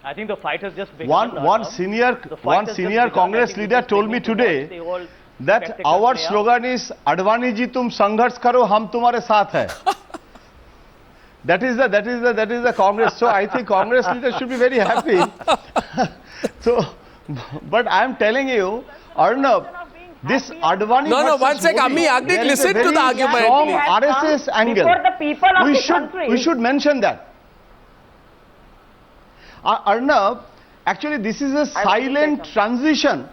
I think the fight has just begun. One senior Congress leader told me today that our slogan is Advani ji tum sangharsh karo, hum tumhare saath hai. That is the Congress. So I think Congress leaders should be very happy. So, but I am telling you, Arnab, this Advani. No, one sec, Ammi, Agnik, listen to the argument. From RSS angle, for the people of the country. We should mention that. Arnab, actually, this is a silent transition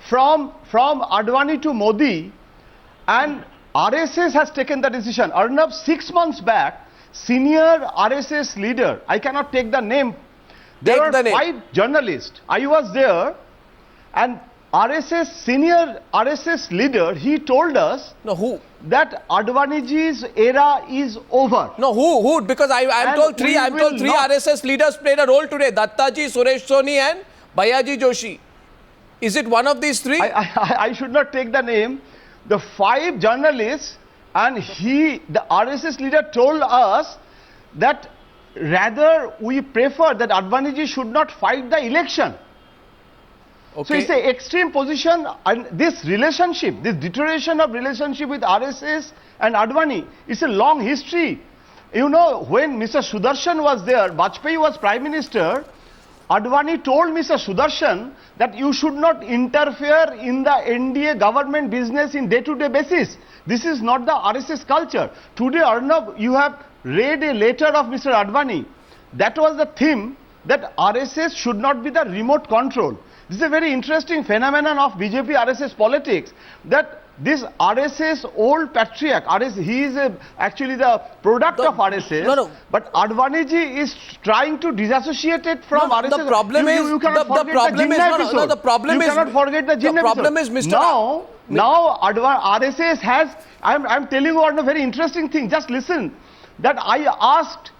from Advani to Modi, and RSS has taken the decision. Arnab, 6 months back, senior RSS leader, I cannot take the name. There were 5 journalists. I was there, and senior RSS leader, he told us that Advani ji's era is over. No, who? Because I'm told three RSS leaders played a role today. Dattaji, Suresh Soni and Bhayaji Joshi. Is it one of these 3? I should not take the name. The 5 journalists, and the RSS leader told us that rather we prefer that Advani ji should not fight the election. Okay. So it's an extreme position, and this relationship, this deterioration of relationship with RSS and Advani, it's a long history. You know, when Mr. Sudarshan was there, Vajpayee was Prime Minister, Advani told Mr. Sudarshan that you should not interfere in the NDA government business in day-to-day basis. This is not the RSS culture. Today, Arnab, you have read a letter of Mr. Advani. That was the theme, that RSS should not be the remote control. This is a very interesting phenomenon of BJP RSS politics, that this RSS old patriarch, he is actually the product of RSS, but Advani ji is trying to disassociate it from RSS. The problem is, you cannot forget the Jinn episode. Now RSS has, I'm telling you a very interesting thing, just listen, that I asked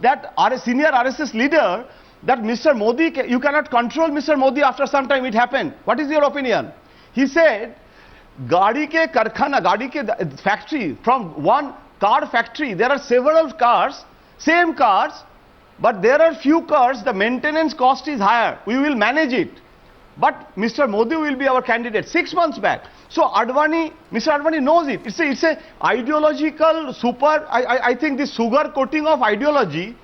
that senior RSS leader, that Mr. Modi, you cannot control Mr. Modi after some time, it happened. What is your opinion? He said, Gadi ke karkhana, Gadi ke factory, from one car factory, there are several cars, same cars, but there are few cars, the maintenance cost is higher. We will manage it. But Mr. Modi will be our candidate 6 months back. So Mr. Advani knows it. It's a ideological I think this sugar coating of ideology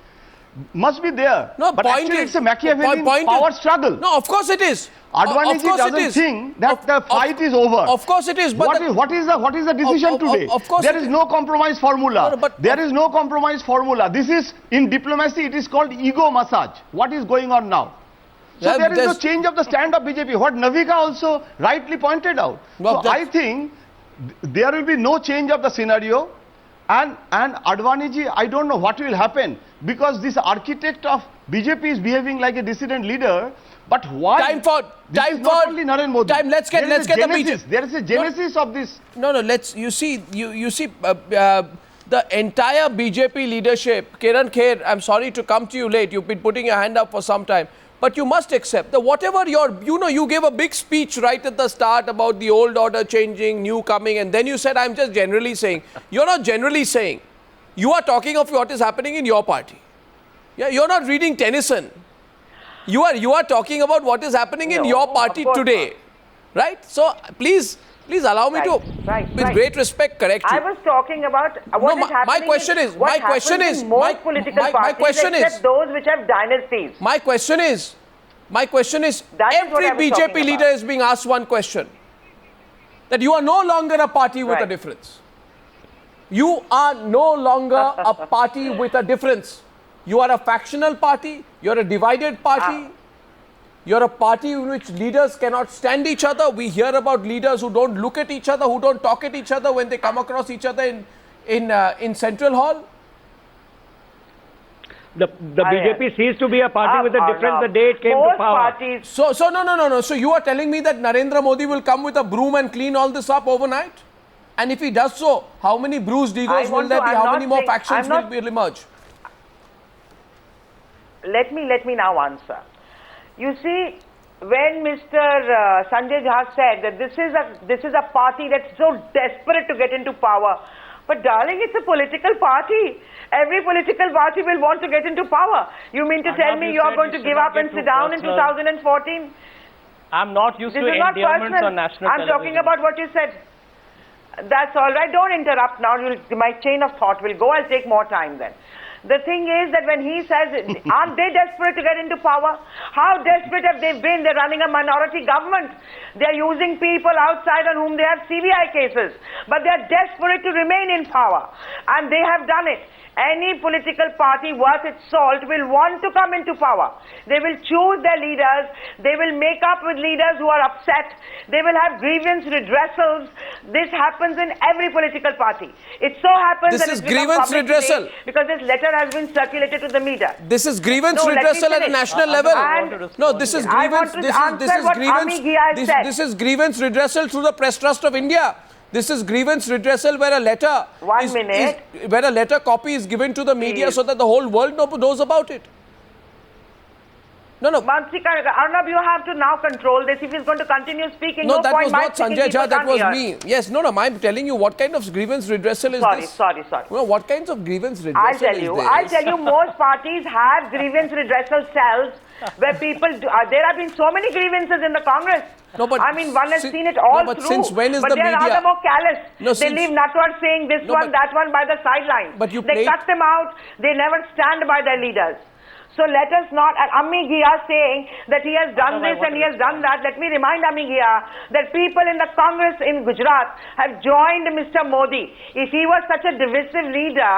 must be there. No, but actually it's a Machiavellian power struggle. No, of course it is. Advani doesn't think that the fight is over. Of course it is. But what is the decision today? Of course there is no compromise formula. There is no compromise formula. This is, in diplomacy, it is called ego massage. What is going on now? So there is no change of the stand of BJP. What Navika also rightly pointed out. So I think there will be no change of the scenario. And Advani ji, I don't know what will happen, because this architect of BJP is behaving like a dissident leader. But why? Let's get the BJP. There is a genesis of this. You see the entire BJP leadership. Kiran Kher, I'm sorry to come to you late. You've been putting your hand up for some time. But you must accept that whatever you gave a big speech right at the start about the old order changing, new coming, and then you said, I'm just generally saying. You're not generally saying. You are talking of what is happening in your party. Yeah, you're not reading Tennyson. You are talking about what is happening in your party today. Right? So please allow me to, with great respect, correct you. I was talking about what is happening. My question is, except those which have dynasties. My question is, every BJP leader is being asked one question. That you are no longer a party with a difference. You are no longer a party with a difference. You are a factional party, you're a divided party. You're a party in which leaders cannot stand each other. We hear about leaders who don't look at each other, who don't talk at each other when they come across each other in Central Hall. The BJP ceased to be a party with a difference the day it came to power. So no. So you are telling me that Narendra Modi will come with a broom and clean all this up overnight? And if he does so, how many bruised egos will there be? How many more factions will emerge? Let me now answer. You see, when Mr. Sanjay Jha said that this is a party that's so desperate to get into power, But darling, it's a political party. Every political party will want to get into power. You mean to tell me you are going to give up and sit down in 2014? I'm not used This to is not endearments personal. on national I'm talking television. about what you said. That's all right. Don't interrupt now. My chain of thought will go. I'll take more time then. The thing is that when he says, aren't they desperate to get into power? How desperate have they been? They're running a minority government. They're using people outside on whom they have CBI cases. But they're desperate to remain in power. And they have done it. Any political party worth its salt will want to come into power. They will choose their leaders. They will make up with leaders who are upset. They will have grievance redressals. This happens in every political party. It so happens This that is it's become grievance public redressal. today because this letter has been circulated to the media. This is grievance No, let me redressal at a finish. national level. And No, this is I grievance. want to answer what Ami Ghia said. This is grievance redressal through the Press Trust of India. This is grievance redressal where a letter where a letter copy is given to the media so that the whole world knows about it. No. Mansika, Arnab, you have to now control this. If he's going to continue speaking, No, that point was my not speaking, Sanjay people Jha, that can't was hear. me. Yes, no, I'm telling you what kind of grievance redressal is this. Sorry. No, what kinds of grievance redressal I'll tell you, most parties have grievance redressal cells where people do, there have been so many grievances in the Congress. No, but I mean, one has seen it all but through. since when is but the they're media? rather more callous. No, they leave Natwar saying this one, that one by the sideline. But you they cut them out. They never stand by their leaders. So let us not, and Ami Ghia saying that he has done this and he has done that. Let me remind Ami Ghia that people in the Congress in Gujarat have joined Mr. Modi. If he was such a divisive leader,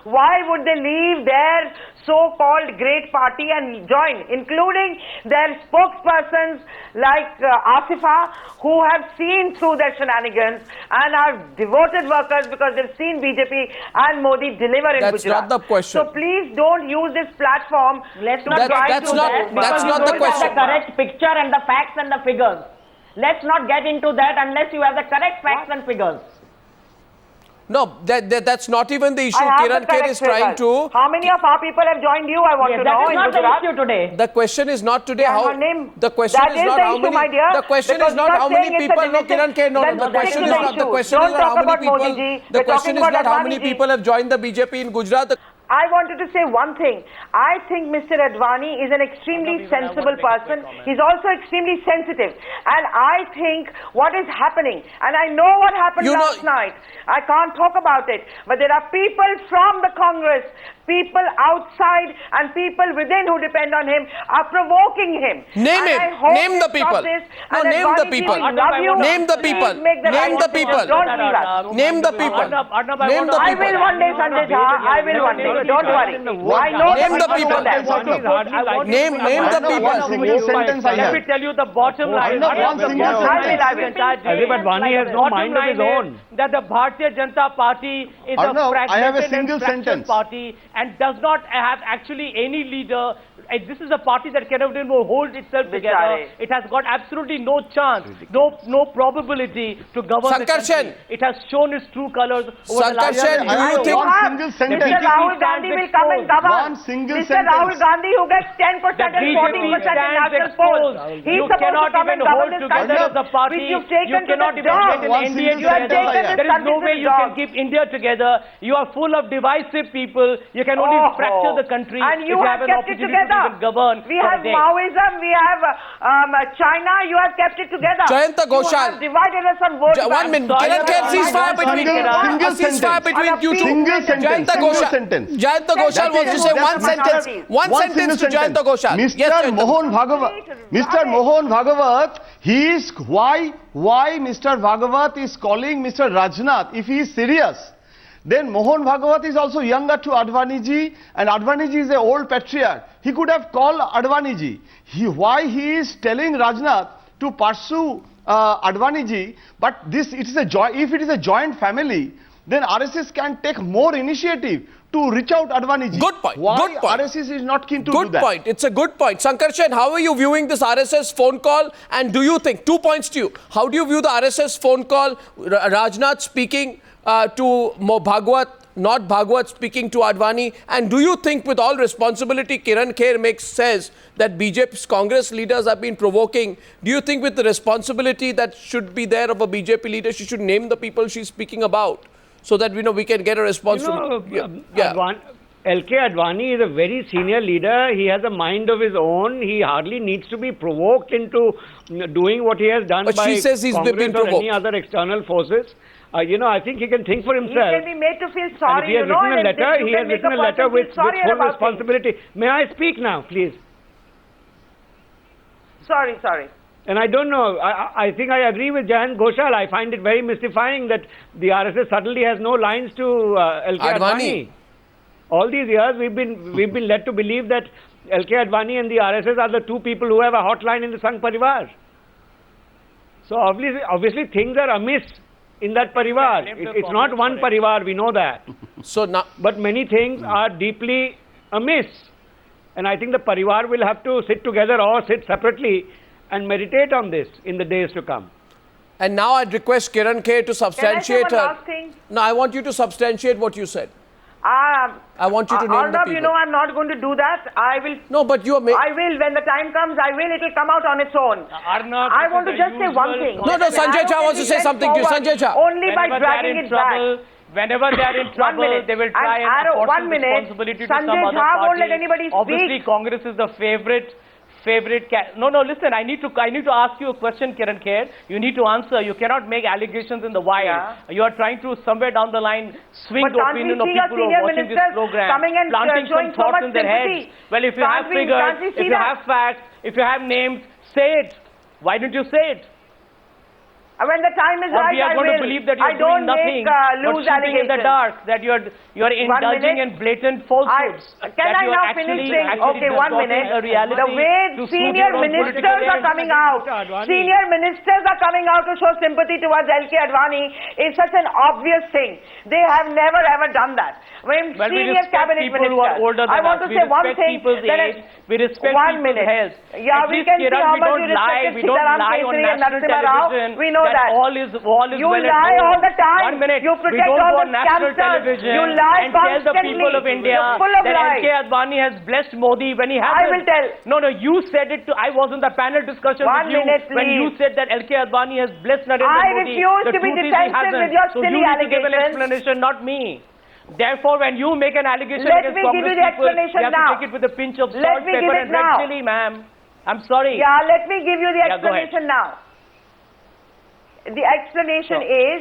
why would they leave their so-called great party and join, including their spokespersons like Asifa, who have seen through their shenanigans and are devoted workers because they've seen BJP and Modi deliver in Gujarat. That's not the question. So please don't use this platform Let's to not try that's to not- that that's because not you the don't question. have the correct picture and the facts and the figures. Let's not get into that unless you have the correct facts and figures. No, that's not even the issue. I have Kiran the Kher correct is trying figures. to. How many of our people have joined you? I want Yes, to that know is in not the Gujarat. issue today. The question is not today Yeah, how. her name. The question That is is not the how issue, many. my dear, The question because is not you are how saying many it's a people. No, divisive- Kiran Kher. No, then the stick question to is the not. The issue. question Don't is not how talk many about people. Modi ji. The We're question talking is about not how many Advani ji. people have joined the BJP in Gujarat. I wanted to say one thing. I think Mr. Advani is an extremely sensible person. He's also extremely sensitive. And I think what is happening, and I know what happened last night. I can't talk about it. But there are people from the Congress, people outside and people within who depend on him are provoking him. Name And him. I hope Name the they stop people. this. No, And name the Advani ji, people. we love you. Name the Please people. make the Name right the decision. people. Don't leave us. Name the people. Name the I people. will one day, Sanjay Jha. I will one day. Don't worry. I know Name the that you people. know that. Name the people. One single sentence I Let have. me tell you the bottom line. Arnab, one single sentence. As if Advani has no mind of his own. That the Bharatiya Janata Party is Arnab, a I have a fragmented single and fractured sentence. party and does not have actually any leader. This is a party that cannot even hold itself together. Bichare. It has got absolutely no chance, no probability to govern the Sankar Sen. country. It has shown its true colors over the Sankar last Sen, year. do you have think- one single sentence? Mr. Rahul Gandhi will come and govern. One single Mr. sentence. Rahul Gandhi who gets 10% and 14% in national polls. He's You supposed to cannot come even and hold govern this together country. as a party. Which you've taken You to cannot the even dog. get an One NDA single You have sentence together. I taken this have. There is country no to way the you can dog. keep India together. You are full of divisive people. You can only Oh. fracture the country And if you you have have an kept it opportunity together. to even govern We for have a day. Maoism, we have China, you have kept it together. Jayanta You Ghoshal. have divided us on vote 1 banks. minute. Sorry, Kiran Kher, Arnab, ceasefire between single a ceasefire sentence. between you two. Single sentence. Jayanta Single Ghoshal. sentence. Jayanta Ghoshal wants to say one sentence. One sentence to Jayanta Ghoshal. Mr. Yes, Jayanta. Mohan Bhagavat. Mr. Mohan Bhagavat, he is why Mr. Bhagavat is calling Mr. Rajnath if he is serious. Then Mohan Bhagavat is also younger to Advani ji, and Advani ji is an old patriarch. He could have called Advani ji. Why he is telling Rajnath to pursue Advani ji, but if it is a joint family, then RSS can take more initiative to reach out Advani ji. Good point. Why Good point. RSS is not keen to do Good that? point. It's a good point. Sankar Sen, how are you viewing this RSS phone call? And do you think, 2 points to you, how do you view the RSS phone call, Rajnath speaking to Bhagwat, not Bhagwat speaking to Advani? And do you think, with all responsibility, Kiran Kher says that BJP's Congress leaders have been provoking? Do you think with the responsibility that should be there of a BJP leader, she should name the people she's speaking about? so that we can get a response LK Advani is a very senior leader. He has a mind of his own. He hardly needs to be provoked into doing what he has done But by she says he's Congress been or provoked. any other external forces. I think he can think for He himself. can be made to feel And if sorry, he has written a letter, he has written a letter with full responsibility. May I speak now, please? Sorry. And I don't know, I think I agree with Jayant Ghoshal. I find it very mystifying that the RSS suddenly has no lines to LK Advani. All these years we've been led to believe that LK Advani and the RSS are the two people who have a hotline in the Sangh Parivar. So obviously things are amiss in that Parivar. It's not one Parivar, we know that. So now, but many things are deeply amiss. And I think the Parivar will have to sit together or sit separately and meditate on this in the days to come. and now I'd request Kiran Kher to substantiate Can I say one her. last thing? No, I want you to substantiate what you said. I want you to name the Arnab, people. you know I'm not going to do that. I will. No, but you are. I will. When the time comes, I will. It will come out on its own. Arnab, I want to just say one thing. No, Sanjay Jha wants to say something to you. Sanjay Jha. Only by dragging it back. Whenever they are in trouble, they will try and apportion responsibility to some other Sanjay Jha won't party. let anybody speak. Obviously, Congress is the favorite. No, listen. I need to ask you a question, Kiran Kher. You need to answer. You cannot make allegations in the wild. Yeah. You are trying to somewhere down the line swing the opinion of people who are watching this program, coming and planting some so thoughts much in their sympathy. heads. Well, if you have figures, if you have facts, if you have names, say it. Why don't you say it? When the time is Or right, we are I going will. to believe that you're I don't doing nothing, make but loose shooting in the allegations. dark, that you're indulging in blatant falsehoods. Can I now finish saying, okay, 1 minute. The way senior ministers are coming out, senior ministers are coming out to show sympathy towards LK Advani is such an obvious thing. They have never ever done that. When Well, we senior respect cabinet people who are ministers, older than I want us. to We say one respect thing. people's age. We respect 1 people's minute. health. Yeah, At we least, can see Kiran, how we much don't you lie. respected We don't Sitaram lie on Keshri and national Narasimha Rao. television. We know that. All is You well and lie good. all the time. 1 minute. You We protect don't all go the on national scamsters. television You lie and tell the constantly. people of India You're full of that lies. LK Advani has blessed Modi when he hasn't. I will tell. No, you said it. I was in the panel discussion 1 with you minute, when you please. said that LK Advani has blessed Narendra I Modi. refuse The to be truth is he defensive hasn't. with your So silly you need to give an allegations. explanation, not me. Therefore, when you make an allegation Let against me give Congress you the people, explanation you have now. to take it with a pinch of Let salt, me give pepper, it and red now. chili, ma'am. I'm sorry. Yeah, let me give you the Yeah, go ahead. explanation now. The explanation is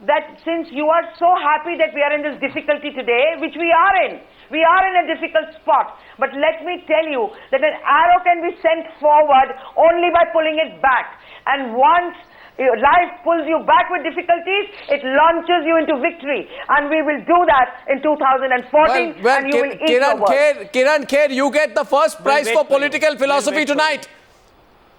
that since you are so happy that we are in this difficulty today, which we are in a difficult spot. But let me tell you that an arrow can be sent forward only by pulling it back. And once life pulls you back with difficulties, it launches you into victory. And we will do that in 2014, and you will eat your words. Kiran Kher, you get the first prize for political philosophy tonight.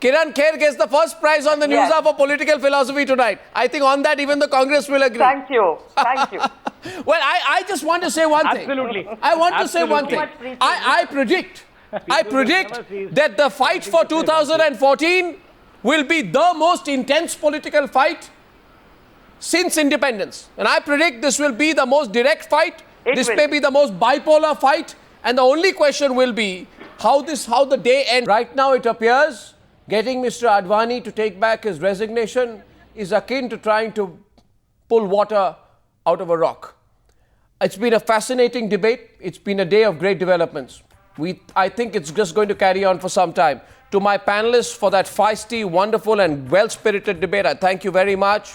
Kiran Kher gets the first prize on the Newshour for political philosophy tonight. I think on that even the Congress will agree. Thank you. Thank you. Well, I just want to say one thing. Absolutely. I want to say one thing. I predict that the fight for 2014 will be the most intense political fight since independence. And I predict this will be the most direct fight. This may be the most bipolar fight. And the only question will be how the day ends. Right now it appears getting Mr. Advani to take back his resignation is akin to trying to pull water out of a rock. It's been a fascinating debate. It's been a day of great developments. I think it's just going to carry on for some time. To my panelists for that feisty, wonderful and well-spirited debate, I thank you very much.